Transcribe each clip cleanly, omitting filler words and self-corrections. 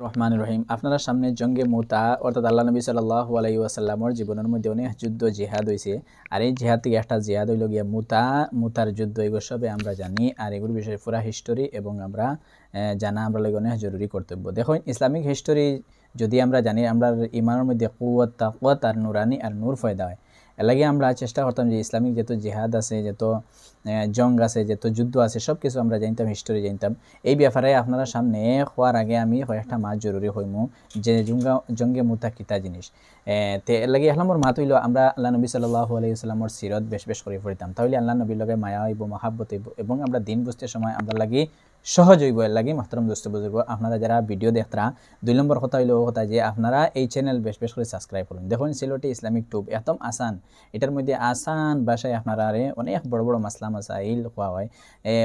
রহমান রহিম। আপনারা সামনে জঙ্গে মুতা অর্থাৎ আল্লাহ নবী সাল্লাল্লাহু আলাইহি ওয়াসাল্লামর জীবনের মধ্যে অনেক যুদ্ধ জিহাদ হয়েছে। আর এই জিহাদ থেকে একটা জিহাদ হইল গিয়া মুতার যুদ্ধ। এগুলো সবে আমরা জানি, আর এগুলোর বিষয়ে পুরা হিস্টোরি এবং আমরা জানা আমরা লাগে অনেক জরুরি কর্তব্য। দেখুন, ইসলামিক হিস্টোরি যদি আমরা জানি, আমরা ইমানের মধ্যে কুওয়াত, তাকওয়াত আর নুরানি আর নূর ফয়দা হয়। এর লাগে আমরা চেষ্টা করতাম যে ইসলামিক যত জিহাদ আছে, যত জং আছে, যত যুদ্ধ আছে, সব কিছু আমরা জানতাম, হিস্টোরি জানতাম। এই ব্যাপারে আপনারা সামনে হওয়ার আগে আমি কয়েকটা মাত জরুরি হইমু যে জঙ্গে মুতা কিতা জিনিস। তে এর লাগে আমার মাত হইল আমরা আল্লাহ নবী সাল্লাল্লাহু আলাইহি ওয়াসাল্লামর সিরত বেশ বেশ করে পড়িতাম, তাহলে আল্লাহ নবীর লগে মায়া হইব, মহাব্বত হইব এবং আমরা দিন বুঝতে সময় আমরা লাগি সহজ হইব। এর লাগে মাহতারাম দোস্ত বুজুর্গ, আপনারা যারা ভিডিও দেখতরা, 2 নম্বর কথা হইল কথা যে আপনারা এই চ্যানেল বেশ বেশ করে সাবস্ক্রাইব করুন। দেখুন, সিলেটি ইসলামিক টুব একদম আসান, এটার মধ্যে আসান ভাষায় আপনারা অনেক বড় বড় মাসলা মাসাইল হওয়া হয়।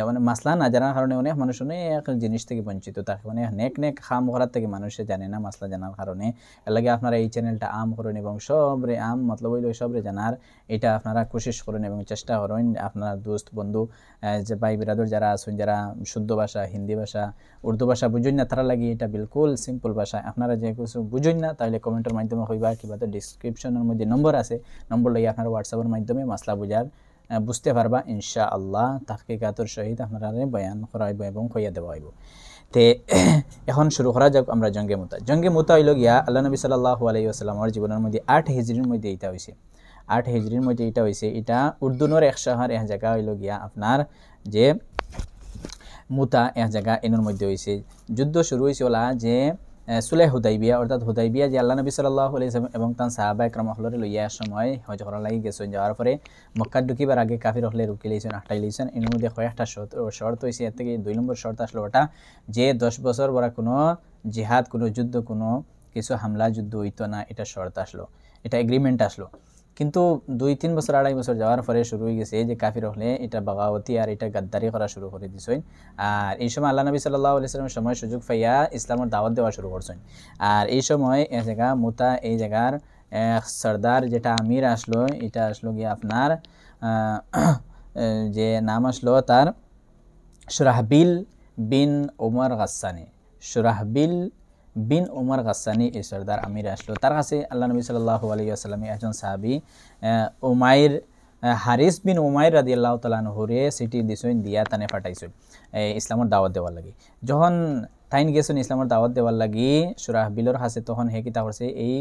মানে মাসলা না জানার কারণে অনেক মানুষ অনেক জিনিস থেকে বঞ্চিত থাকে, মানে নেক খাম করার থেকে মানুষে জানে না মাসলা জানার কারণে। এর লাগে আপনারা এই চ্যানেলটা আম করুন এবং সবরে আম মতলব হইল সবরে জানার এটা আপনারা কোশিশ করুন এবং চেষ্টা করুন। আপনার দোস্ত বন্ধু যে ভাই বিরাদর যারা আছেন, যারা শুদ্ধ ভাষা, হিন্দি ভাষা, উর্দু ভাষা বুঝুন না, তারা লাগে এটা বিলকুল সিম্পল ভাষা। আপনারা যে কিছু বুঝুন না তাহলে কমেন্টের মাধ্যমে হইবা, কিংবা তো ডিসক্রিপশনের মধ্যে নম্বর আছে, নম্বর লাগে আপনারা হোয়াটসঅ্যাপের মাধ্যমে মাসলা বুঝতে পারবা ইনশাআল্লাহ। তাহকিকাতের সহিত আপনারা বয়ান করা হইব এবং কইয়া দেওয়া হইব। তে এখন শুরু করা যাক আমরা জঙ্গে মুতা হইল গিয়া আল্লাহ নবী সাল্লাল্লাহু আলাইহি ওয়াসাল্লামের জীবনের মধ্যে 8 হিজরির মধ্যে এটা হইছে। 8 হিজরির মধ্যে এটা হইছে। এটা উর্দুনের এক শহর, এক জায়গা হইল গিয়া আপনার যে মুতা, এক জায়গা এর মধ্যে হইছে। যুদ্ধ শুরু হয়েছে ওলা যে সুলাহ হুদাইবিয়া, অর্থাৎ হুদাইবিয়া যে আল্লাহ নবী সাল্লাল্লাহু আলাইহি ওয়াসাল্লাম এবং তার সাহাবা একরাম হলরে লইয়া সময় হজ করা লাগি গেছেন। যাওয়ার পরে মক্কা ঢুকিবার আগে কাফির হলে রুকি লইছেন, আটটাই লইছেন। এর মধ্যে কয়েকটা শর্ত হয়েছে। এর থেকে 2 নম্বর শর্ত আসলো ওটা যে 10 বছর বড় কোনো জিহাদ, কোনো যুদ্ধ, কোনো কিছু হামলা যুদ্ধ হইতো না, এটা শর্ত আসলো, এটা এগ্রিমেন্ট আসলো। কিন্তু 2-3 বছর 2.5 বছর যাওয়ার পরে শুরু হয়ে গেছে যে কাফির হলে এটা বাগাওয়াতি আর এটা গাদ্দারি করা শুরু করে দিছেন। আর এই সময় আল্লাহ নবী সাল্লাল্লাহু আলাইহি ওয়াসাল্লামের সময় সুযোগ পাইয়া ইসলামের দাওয়াত দেওয়া শুরু করছেন। আর এই সময় এই জায়গা মুতা, এই জায়গার সর্দার যেটা আমির আসলো, এটা আসলো গিয়ে আপনার যে নাম আসলো তার শুরাহবিল বিন উমর গাসসানি। শুরাহবিল বিন উমর গাসসানি এই সর্দার আমির আসলো। তার কাছে আল্লাহ নবী সাল্লাল্লাহু আলাইহি ওয়াসাল্লামের একজন সাহাবী উমাইর, হারিস বিন উমাইর রাদিয়াল্লাহু তাআলা আনহুরে সিটি দিছেন, দিয়া তানে পাঠাইছেন ইসলামের দাওয়াত দেওয়ার লাগি। যখন তাইন গেছেন ইসলামের দাওয়াত দেওয়ার লাগি শুরাহবিলর কাছে, তখন হে কিতা করছে, এই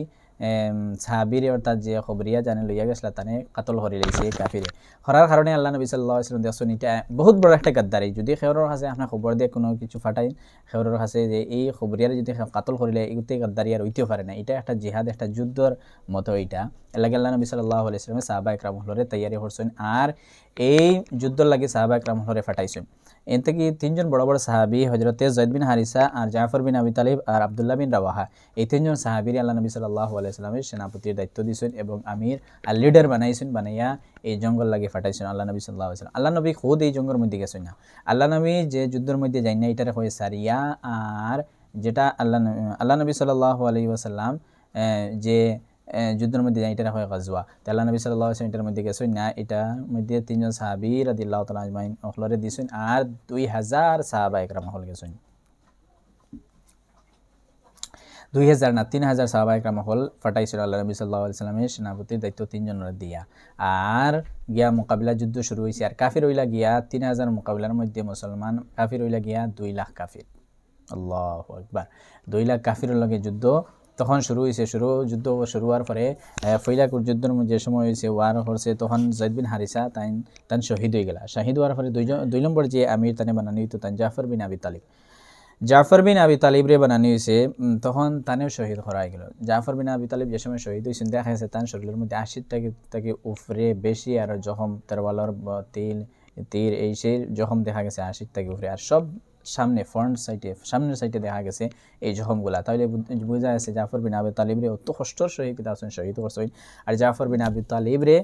সাহাবীরে অর্থাৎ যে খবরিয়া জানে লইয়া গেছিল তানে কাতল করে লইছে কাফিরে। করার কারণে আল্লাহ নবী সাল্লাল্লাহু আলাইহি ওয়াসাল্লাম দেখছেন এটা বহুত বড় একটা গাদ্দারি। যদি খেওরের কাছে আপনার খবর দিয়ে কোনো কিছু ফাটাই, খেওরের কাছে যে এই খবরিয়ার যদি কাতল করিলে এগুতে গাদ্দারি আর হইতেও পারে না, এটা একটা জিহাদ, একটা যুদ্ধর মতো এটা। এর লাগে আল্লাহ নবী সাল্লাল্লাহু আলাইহি ওয়াসাল্লাম সাহাবা একরাম হলরে তৈয়ারি করছেন আর এই যুদ্ধর লাগে সাহাবা একরাম হলরে ফাটাইছেন। এর থেকে 3 জন বড় বড় সাহাবী হযরতে যায়েদ বিন হারিসা আর জাফর বিন আবি তালিব আর আব্দুল্লাহ বিন রাওয়াহা, এই 3 জন সাহাবীর আল্লাহ নবী সাল্লাল্লাহু আলাইহি ওয়াসাল্লামের সেনাপতির দায়িত্ব দিয়েছেন এবং আমির আর লিডার বানাইছেন, বানাইয়া এই জঙ্গল লাগে ফাটাইছেন আল্লাহ নবী সাল্লাল্লাহু আলাইহি ওয়াসাল্লাম। আল্লাহ নবী খুদ এই জঙ্গলের মধ্যে গেছেন না, আল্লাহ নবী যে যুদ্ধের মধ্যে যাই না, এটারে হয় সারিয়া। আর যেটা আল্লাহ নবী সাল্লাল্লাহু আলাইহি ওয়াসাল্লাম যে যুদ্ধের মধ্যে যাই, এটা হয় গাজওয়া। তো আল্লাহ নবী সাল্লাল্লাহু আলাইহি ওয়াসাল্লাম এটার মধ্যে গেছেন না, এটার মধ্যে 3 জন সাহাবী রাদিয়াল্লাহু তাআলা আজমাইন হলরে দিয়েছেন আর 2000 সাহাবা একরাম হল গেছেন। 2000 না 3000 সাহাবা একরাম হল ফাটাইছিল আল্লাহ নবী সাল্লাল্লাহু আলাইহি ওয়াসাল্লামের সেনাপতির দায়িত্ব 3 জনের দিয়া। আর গিয়া মোকাবিলা যুদ্ধ শুরু হয়েছে। আর কাফির হইলা গিয়া 3000 মোকাবিলার মধ্যে মুসলমান কাফির হইলা গিয়া 2 লাখ কাফির। আল্লাহু আকবার। 2 লাখ কাফিরের লগে যুদ্ধ তখন শুরু হয়েছে। যুদ্ধ শুরু হওয়ার পরে ফৈলাকুর যুদ্ধের যে সময় হয়েছে ওয়ার হচ্ছে, তখন যায়েদ বিন হারিসা তান শহীদ হয়ে গেল। শহীদ হওয়ার পরে 2 নম্বর যে আমির তানে বানানি হইতো তান জাফর বিন আবি তালিব। জাফর বিন আবি তালিব রে বানানি হয়েছে, তখন তানেও শহীদ করা গেল। জাফর বিন আবি তালিব যে সময় শহীদ হয়েছেন, দেখা গেছে তার শরীরের মধ্যে 80 থেকে উপরে বেশি আর জখম, তেরওয়ালার তীর এই সেই জখম দেখা গেছে 80 থেকে উপরে। আর সব সামনের সাইডে দেখা গেছে এই জখমগুলা। তাহলে বোঝা যাচ্ছে জাফর বিন আবি তালিব রে অত কষ্টর শহীদ করছেন। আর জাফর বিন আবি তালিব রে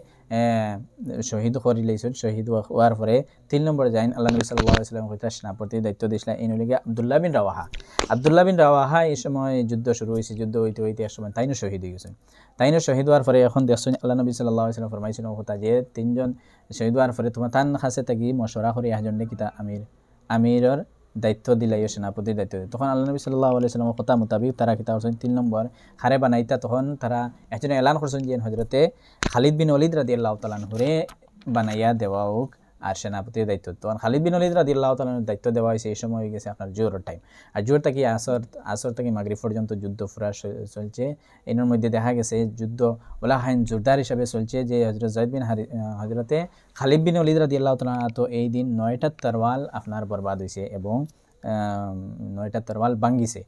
শহীদ করে লইছেন। শহীদ হওয়ার পরে 3 নম্বরে যাইন আল্লাহ নবী সাল্লাল্লাহু আলাইহি ওয়াসাল্লাম কইতা সেনাপতির দায়িত্ব দিয়েছিলেন এই নলিগে আব্দুল্লাহ বিন রাওয়াহা। এই সময় যুদ্ধ শুরু হয়েছে, যুদ্ধ হইতে এক সময় তাইনও শহীদ হয়ে গেছেন। তাইনও শহীদ হওয়ার পরে এখন দেখছেন আল্লাহ নবী সাল্লাল্লাহু আলাইহি ওয়াসাল্লাম ফরমাইছেন কথা যে 3 জন শহীদ হওয়ার পরে তোমার তান কাছে থাকি মশওয়ারা করে একজন কিতা আমিরের দায়িত্ব দিলাই সেনাপতির দায়িত্ব দিল। তখন আল্লাহ নবী সাল্লাল্লাহু আলাইহি ওয়াসাল্লামের কথা মোতাবিক তারা কিতা করছেন 3 নম্বর খারে বানাইতা তখন তারা একজন এলান করছেন যে হযরতে খালিদ বিন ওলীদ রাদিয়াল্লাহু তাআলা আনহুরে বানাইয়া দেওয়া হোক আর সেনাপতির দায়িত্ব। তখন খালিদ বিন ওলীদ রাদিয়াল্লাহু তাআলা আনহুর দায়িত্ব দেওয়া হয়েছে। এই সময় হয়ে গেছে আপনার জোহরের টাইম। আর জোহর থেকে আসর থেকে মাগরিব পর্যন্ত যুদ্ধ পুরা চলছে। এর মধ্যে দেখা গেছে যুদ্ধ ওলা হাইন জোরদার হিসাবে চলছে যে হযরতে খালিদ বিন ওলীদ রাদিয়াল্লাহু তাআলা তো এই দিন 9টা তরওয়াল আপনার বরবাদ হয়েছে এবং 9টা তরওয়াল ভাঙ্গিছে।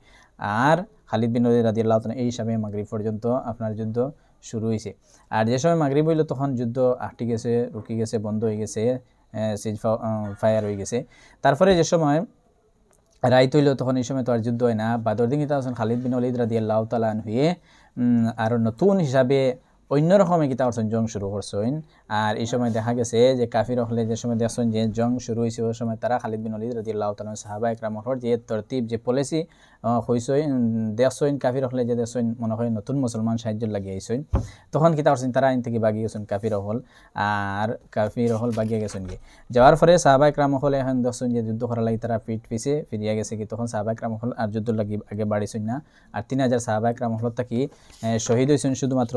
আর খালিদ বিন ওলীদ রাদিয়াল্লাহু তাআলা এই হিসাবে মাগরিব পর্যন্ত আপনার যুদ্ধ শুরু হয়েছে। আর যে সময় মাগরিব হইল তখন যুদ্ধ আটকে গেছে, রুকি গেছে, বন্ধ হয়ে গেছে, সিজ ফায়ার হয়ে গেছে। তারপরে যে সময় রাইত হইল তখন এই সময় তো আর যুদ্ধ হয় না। বাদর দিন কিতা আছেন খালিদ বিন ওলীদ রাদিয়াল্লাহু তাআলা আনহুয়ে আর নতুন হিসাবে অন্যরকমে কিতা করছেন জং শুরু করছেন। আর এই সময় দেখা গেছে যে কাফির হলে যে সময় দেখছেন যে জং শুরু হয়েছে ওই সময় তারা খালিদ বিন ওলীদ রাদিয়াল্লাহু তাআলা সাহাবা একরামহর যে তরতিব যে পলিসি হইছেন দেখছেন কাফির হলে যে দেখছেন মনে হয় নতুন মুসলমান সাহায্য লাগিয়ে আইছেন তখন কিতা করছেন তারা আইন থেকে বাগিয়ে গেছেন কাফির হল। আর কাফির হল বাগিয়ে গেছেন কি যাওয়ার পরে সাহাবা একরাম হলে এখন দেখছেন যে যুদ্ধ করার লাগি তারা পিছে ফিরিয়া গেছে কি তখন সাহাবা একরাম হল আর যুদ্ধ লাগি আগে বাড়িছেন না। আর 3000 সাহাবা একরাম হল থাকি শহীদ হয়েছেন শুধুমাত্র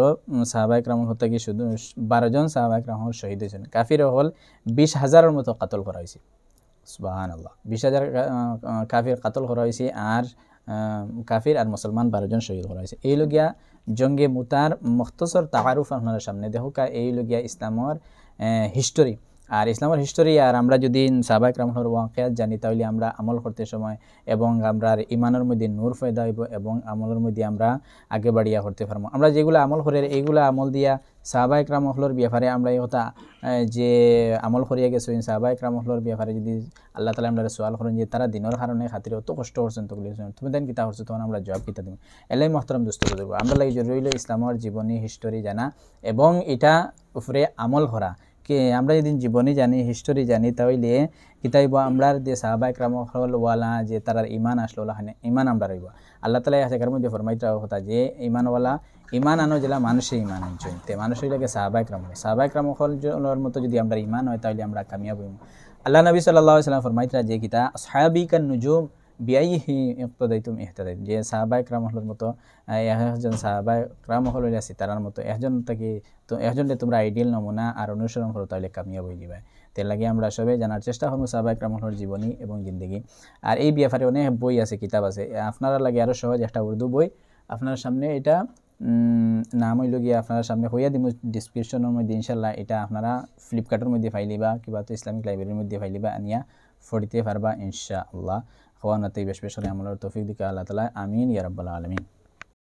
সাহাবা একরাম হল থাকি শুধু 12 জন সাহাবা একরাম হল শহীদ হয়েছেন। কাফির হল 20,000-এর মতো কাতল করা হয়েছে। সুবহানাল্লাহ 20,000 কাফির কাতল করা হয়েছে আর কাফির আর মুসলমান 12 জন শহীদ করা হয়েছে। এই লগিয়া জঙ্গে মুতার মুখতসর তাআরুফ আপনার সামনে দেখুকা এই লগিয়া ইসলামের হিস্টোরি। আর ইসলামের হিস্টোরি আর আমরা যদি সাহাবা একরামের ওয়াকিয়াত জানি তাহলে আমরা আমল করতে সময় এবং আমরা ইমানের মধ্যে নূর পয়দা হইব এবং আমলের মধ্যে আমরা আগে বাড়িয়া করতে পারবো। আমরা যেগুলো আমল করে এইগুলো আমল দিয়া সাহাবা একরামহলর ব্যাপারে আমরা এই কথা যে আমল করিয়া গেছো সাহাবা একরামহলর ব্যাপারে যদি আল্লাহ তাআলা আমরা সওয়াল করেন যে তারা দিনের কারণে খাতিরে অত কষ্ট করছেন তো তুমি দেন কিতা করছো তখন আমরা জবাব কিতা দিব। এলাই মুহতারাম দোস্ত বুঝবো আমরা লাগি জরুরি হলো ইসলামের জীবনী হিস্টোরি জানা এবং এটা উপরে আমল করা। কে আমরা যদি জীবনী জানি হিস্টোরি জানি তাহলে কিতাইব আমরা যে সাহাবা একরামহল ওয়ালা যে তারার ইমান আসলো ইমান আমরা রইব। আল্লাহ তাআলা এর মধ্যে ফরমাইতা কথা যে ইমানওয়ালা ইমান আনো জেলা মানুষের ইমান আনছেন তে মানুষের লাগে সাহাবা একরামহল মতো যদি আমরা ইমান হয় তাহলে আমরা কামিয়াব হইব। আল্লাহ নবী সাল্লাল্লাহু আলাইহি ওয়াসাল্লাম ফরমাইতা যে কিতা আসহাবিকান নুজুম বিআইহি ইক্তাদাইতুম ইহতাদাইত যে সাহাবা একরামহলর মতো একজন সাহাবা একরামহল আছে তারার মতো একজন থেকে তো একজনকে তোমরা আইডিয়াল নমুনা আর অনুসরণ করো তাহলে কামিয়াব হয়ে যাবে। তার লাগে আমরা সবাই জানার চেষ্টা করব সাহাবা একরামহলর জীবনী এবং জিন্দেগি। আর এই ব্যাপারে অনেক বই আছে কিতাব আছে আপনারা লাগে আরো সহজ একটা উর্দু বই আপনার সামনে এটা নাম হইল গিয়ে আপনার সামনে হইয়া দিব ডিসক্রিপশনের মধ্যে ইনশাল্লাহ এটা আপনারা ফ্লিপকার্টের মধ্যে ফাইলিবা কিবা তো ইসলামিক লাইব্রেরির মধ্যে ফাইলিবা আনিয়া পড়িতে পারবা ইনশাআল্লাহ। খাওয়ানাতে বেশ বেশ করে আমলের তৌফিক দিকে আল্লাহ তাআলা আমিন ইয়া রাব্বাল আলামিন।